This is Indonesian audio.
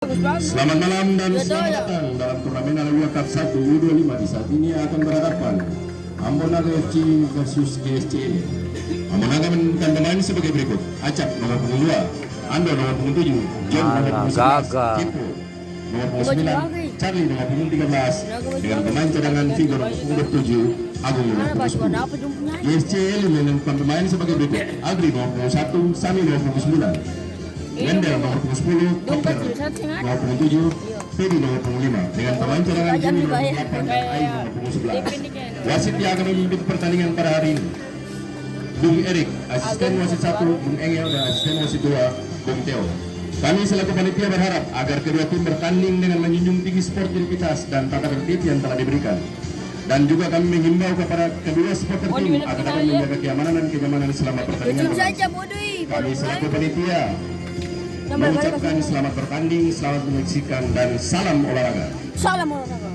Selamat malam dan selamat datang dalam turnamen Alawiyah Cup 1 U25. Di saat ini akan berhadapan Ambonaga FC versus GSC. Ambonaga menentukan pemain sebagai berikut: Acap nomor punggung 2, Ando nomor punggung 7, John nomor punggung 11, Kipo nomor punggung 9, Charlie nomor punggung 13, dengan pemain cadangan Figo nomor punggung 27, Agung nomor punggung 10. GSC menentukan pemain sebagai berikut: Agri nomor punggung 1, Sami nomor punggung 9, Wendel nomor punggung 10, Dokter nomor punggung 7, Pedi nomor punggung 5, dengan pemain cadangan Jimmy nomor punggung 8 dan Aing nomor punggung 11. Wasit yang akan memimpin pertandingan pada hari ini: Bung Erik, asisten wasit 1, Bung Engel, dan asisten wasit 2, Bung Teo. Kami selaku panitia berharap agar kedua tim bertanding dengan menjunjung tinggi sportivitas dan tata tertib yang telah diberikan. Dan juga kami menghimbau kepada kedua supporter tim agar dapat menjaga keamanan dan kenyamanan selama pertandingan. Kami selaku panitia mengucapkan selamat bertanding, selamat menyaksikan, dan salam olahraga. Salam olahraga.